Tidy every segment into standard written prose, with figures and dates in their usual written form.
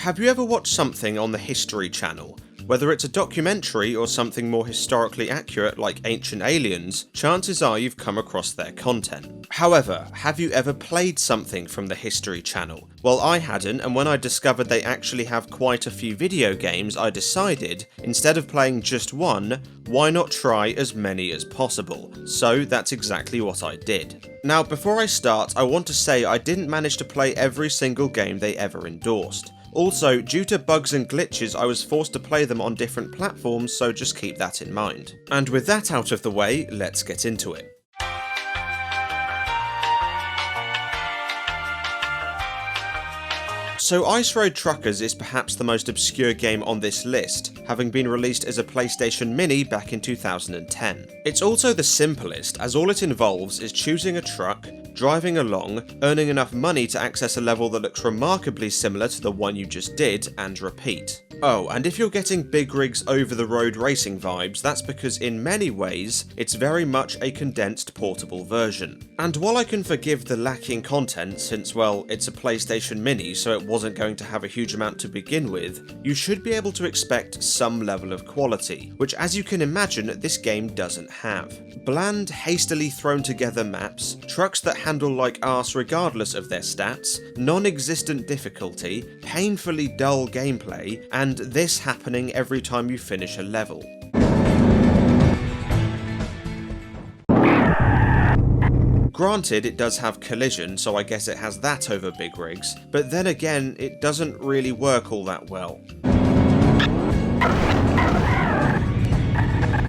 Have you ever watched something on the History Channel? Whether it's a documentary or something more historically accurate like Ancient Aliens, chances are you've come across their content. However, have you ever played something from the History Channel? Well, I hadn't, and when I discovered they actually have quite a few video games, I decided, instead of playing just one, why not try as many as possible? So that's exactly what I did. Now, before I start, I want to say I didn't manage to play every single game they ever endorsed. Also, due to bugs and glitches, I was forced to play them on different platforms, so just keep that in mind. And with that out of the way, let's get into it. So Ice Road Truckers is perhaps the most obscure game on this list, having been released as a PlayStation Mini back in 2010. It's also the simplest, as all it involves is choosing a truck, driving along, earning enough money to access a level that looks remarkably similar to the one you just did, and repeat. Oh, and if you're getting big rigs over the road racing vibes, that's because in many ways, it's very much a condensed portable version. And while I can forgive the lacking content since, well, it's a PlayStation Mini so it wasn't going to have a huge amount to begin with, you should be able to expect some level of quality, which as you can imagine, this game doesn't have. Bland, hastily thrown together maps, trucks that handle like arse regardless of their stats, non-existent difficulty, painfully dull gameplay, and this happening every time you finish a level. Granted, it does have collision, so I guess it has that over big rigs, but then again, it doesn't really work all that well.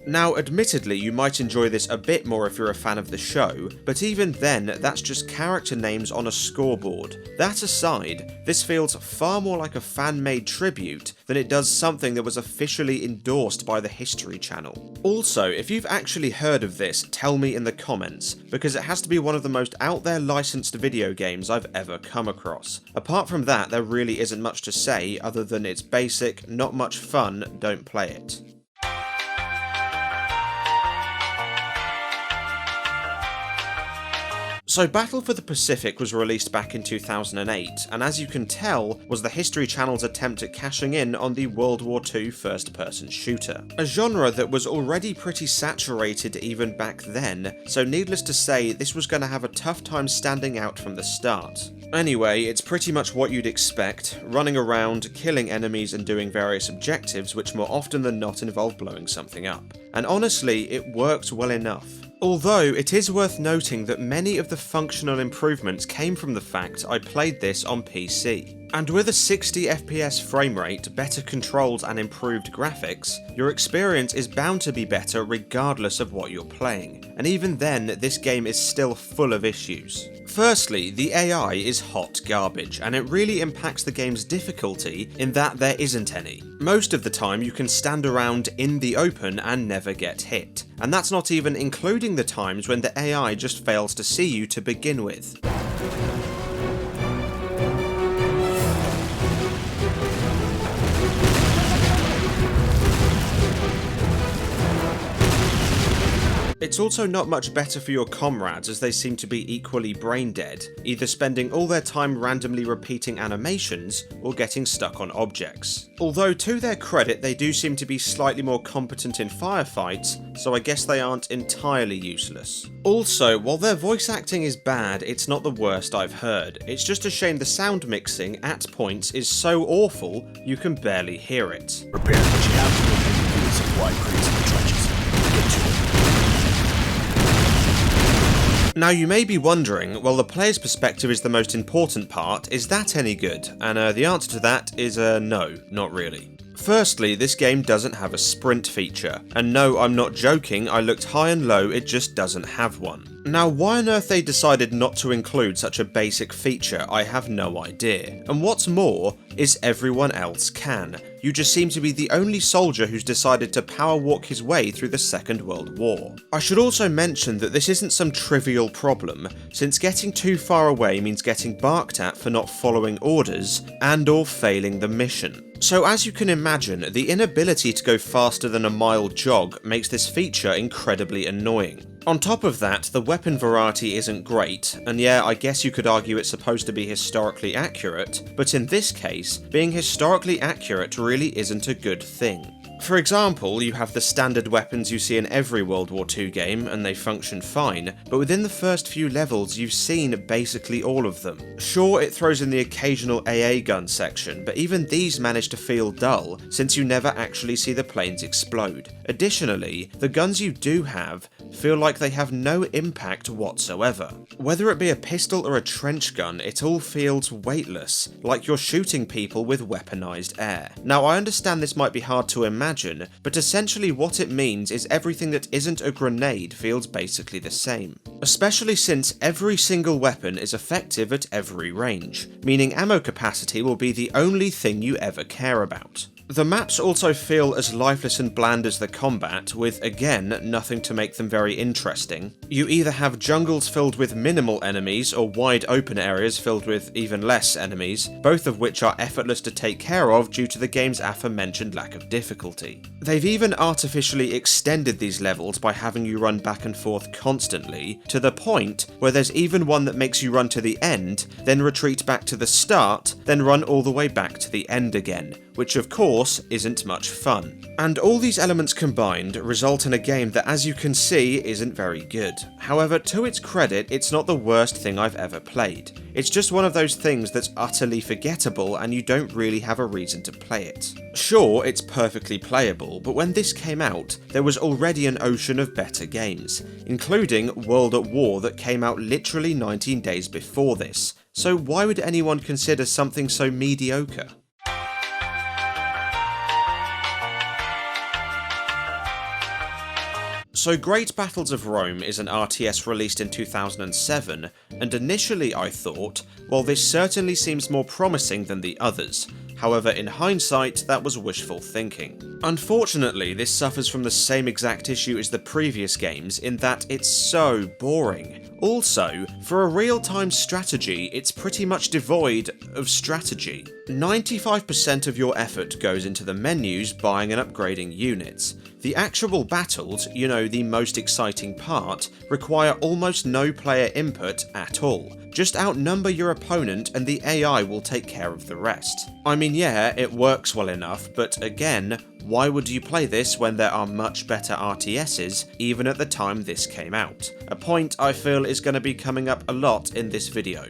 Now, admittedly, you might enjoy this a bit more if you're a fan of the show, but even then, that's just character names on a scoreboard. That aside, this feels far more like a fan-made tribute than it does something that was officially endorsed by the History Channel. Also, if you've actually heard of this, tell me in the comments, because it has to be one of the most out there licensed video games I've ever come across. Apart from that, there really isn't much to say other than it's basic, not much fun, don't play it. So Battle for the Pacific was released back in 2008, and as you can tell, was the History Channel's attempt at cashing in on the World War II first-person shooter. A genre that was already pretty saturated even back then, so needless to say, this was going to have a tough time standing out from the start. Anyway, it's pretty much what you'd expect, running around, killing enemies and doing various objectives which more often than not involve blowing something up. And honestly, it worked well enough. Although, it is worth noting that many of the functional improvements came from the fact I played this on PC. And with a 60 FPS frame rate, better controls and improved graphics, your experience is bound to be better regardless of what you're playing. And even then, this game is still full of issues. Firstly, the AI is hot garbage, and it really impacts the game's difficulty in that there isn't any. Most of the time you can stand around in the open and never get hit, and that's not even including the times when the AI just fails to see you to begin with. It's also not much better for your comrades as they seem to be equally brain dead, either spending all their time randomly repeating animations or getting stuck on objects. Although to their credit they do seem to be slightly more competent in firefights, so I guess they aren't entirely useless. Also, while their voice acting is bad, it's not the worst I've heard. It's just a shame the sound mixing at points is so awful you can barely hear it. Prepare what you have to do with some wide crates in the trenches. Get to it. Now you may be wondering, well, the player's perspective is the most important part, is that any good? And the answer to that is no, not really. Firstly, this game doesn't have a sprint feature, and no, I'm not joking, I looked high and low, it just doesn't have one. Now, why on earth they decided not to include such a basic feature, I have no idea. And what's more, is everyone else can. You just seem to be the only soldier who's decided to power walk his way through the Second World War. I should also mention that this isn't some trivial problem, since getting too far away means getting barked at for not following orders and or failing the mission. So as you can imagine, the inability to go faster than a mile jog makes this feature incredibly annoying. On top of that, the weapon variety isn't great, and yeah, I guess you could argue it's supposed to be historically accurate, but in this case, being historically accurate really isn't a good thing. For example, you have the standard weapons you see in every World War II game, and they function fine, but within the first few levels you've seen basically all of them. Sure, it throws in the occasional AA gun section, but even these manage to feel dull, since you never actually see the planes explode. Additionally, the guns you do have feel like they have no impact whatsoever. Whether it be a pistol or a trench gun, it all feels weightless, like you're shooting people with weaponized air. Now, I understand this might be hard to imagine, but essentially what it means is everything that isn't a grenade feels basically the same. Especially since every single weapon is effective at every range, meaning ammo capacity will be the only thing you ever care about. The maps also feel as lifeless and bland as the combat, with again nothing to make them very interesting. You either have jungles filled with minimal enemies or wide open areas filled with even less enemies, both of which are effortless to take care of due to the game's aforementioned lack of difficulty. They've even artificially extended these levels by having you run back and forth constantly, to the point where there's even one that makes you run to the end, then retreat back to the start, then run all the way back to the end again, which of course isn't much fun. And all these elements combined result in a game that, as you can see, isn't very good. However, to its credit, it's not the worst thing I've ever played. It's just one of those things that's utterly forgettable and you don't really have a reason to play it. Sure, it's perfectly playable, but when this came out, there was already an ocean of better games, including World at War that came out literally 19 days before this, so why would anyone consider something so mediocre? So Great Battles of Rome is an RTS released in 2007, and initially I thought, well, this certainly seems more promising than the others. However, in hindsight, that was wishful thinking. Unfortunately, this suffers from the same exact issue as the previous games in that it's so boring. Also, for a real-time strategy, it's pretty much devoid of strategy. 95% of your effort goes into the menus, buying and upgrading units. The actual battles, you know, the most exciting part, require almost no player input at all. Just outnumber your opponent and the AI will take care of the rest. I mean, yeah, it works well enough, but again, why would you play this when there are much better RTSs, even at the time this came out? A point I feel is going to be coming up a lot in this video.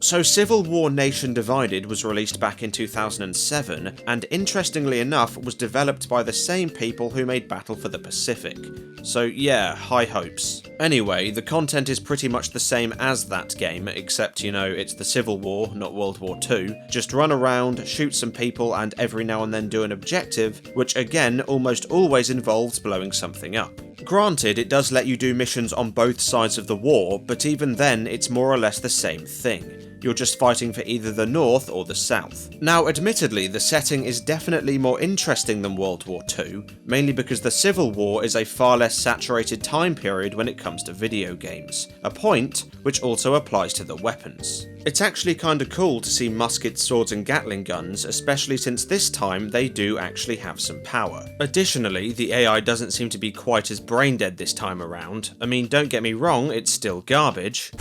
So Civil War Nation Divided was released back in 2007, and interestingly enough was developed by the same people who made Battle for the Pacific. So yeah, high hopes. Anyway, the content is pretty much the same as that game, except, you know, it's the Civil War, not World War II. Just run around, shoot some people, and every now and then do an objective, which again almost always involves blowing something up. Granted, it does let you do missions on both sides of the war, but even then it's more or less the same thing. You're just fighting for either the North or the South. Now, admittedly, the setting is definitely more interesting than World War II, mainly because the Civil War is a far less saturated time period when it comes to video games, a point which also applies to the weapons. It's actually kinda cool to see muskets, swords and Gatling guns, especially since this time they do actually have some power. Additionally, the AI doesn't seem to be quite as brain dead this time around. I mean, don't get me wrong, it's still garbage.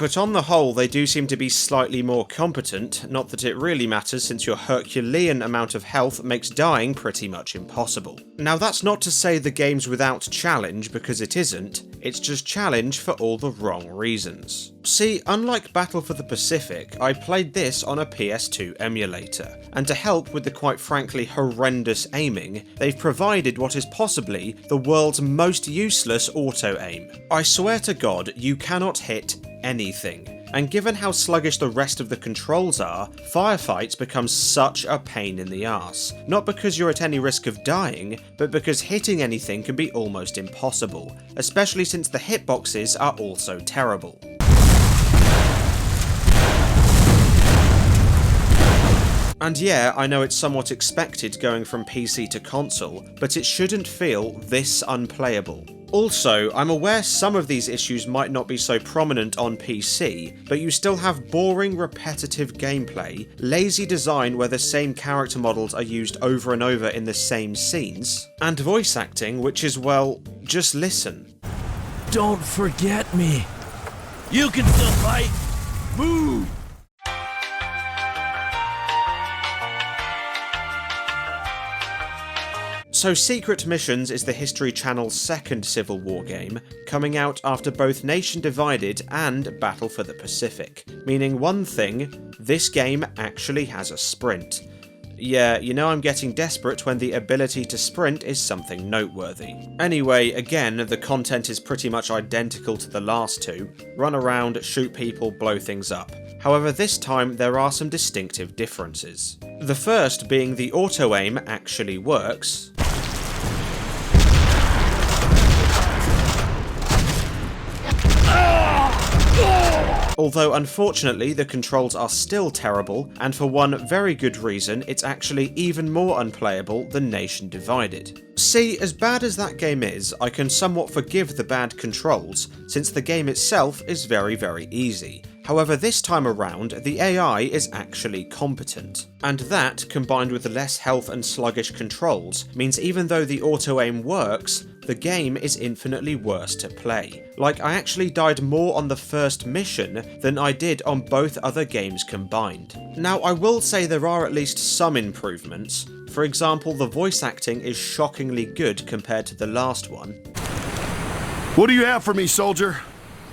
But on the whole, they do seem to be slightly more competent, not that it really matters since your Herculean amount of health makes dying pretty much impossible. Now that's not to say the game's without challenge, because it isn't, it's just challenge for all the wrong reasons. See, unlike Battle for the Pacific, I played this on a PS2 emulator, and to help with the quite frankly horrendous aiming, they've provided what is possibly the world's most useless auto-aim. I swear to God, you cannot hit anything. And given how sluggish the rest of the controls are, firefights become such a pain in the arse. Not because you're at any risk of dying, but because hitting anything can be almost impossible, especially since the hitboxes are also terrible. And yeah, I know it's somewhat expected going from PC to console, but it shouldn't feel this unplayable. Also, I'm aware some of these issues might not be so prominent on PC, but you still have boring, repetitive gameplay, lazy design where the same character models are used over and over in the same scenes, and voice acting which is, well, just listen. Don't forget me. You can still fight. Move! So Secret Missions is the History Channel's second Civil War game, coming out after both Nation Divided and Battle for the Pacific. Meaning one thing, this game actually has a sprint. Yeah, you know I'm getting desperate when the ability to sprint is something noteworthy. Anyway, again, the content is pretty much identical to the last two. Run around, shoot people, blow things up. However, this time there are some distinctive differences. The first being the auto-aim actually works, although unfortunately the controls are still terrible, and for one very good reason, it's actually even more unplayable than Nation Divided. See, as bad as that game is, I can somewhat forgive the bad controls, since the game itself is very easy. However, this time around, the AI is actually competent. And that, combined with the less health and sluggish controls, means even though the auto-aim works, the game is infinitely worse to play. Like, I actually died more on the first mission than I did on both other games combined. Now, I will say there are at least some improvements. For example, the voice acting is shockingly good compared to the last one. What do you have for me, soldier?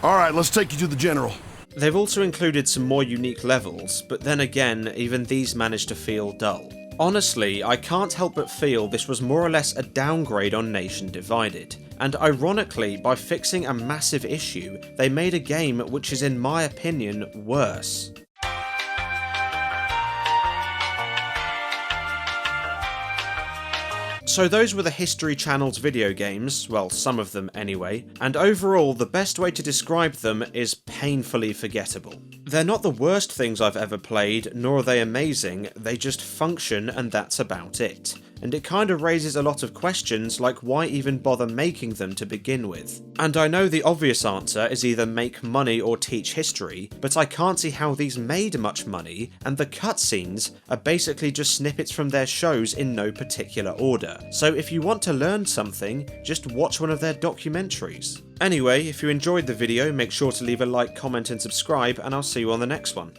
Alright, let's take you to the general. They've also included some more unique levels, but then again, even these managed to feel dull. Honestly, I can't help but feel this was more or less a downgrade on Nation Divided, and ironically, by fixing a massive issue, they made a game which is in my opinion worse. So those were the History Channel's video games, well, some of them anyway, and overall the best way to describe them is painfully forgettable. They're not the worst things I've ever played, nor are they amazing, they just function and that's about it. And it kind of raises a lot of questions like why even bother making them to begin with. And I know the obvious answer is either make money or teach history, but I can't see how these made much money, and the cutscenes are basically just snippets from their shows in no particular order. So if you want to learn something, just watch one of their documentaries. Anyway, if you enjoyed the video, make sure to leave a like, comment and subscribe, and I'll see you on the next one.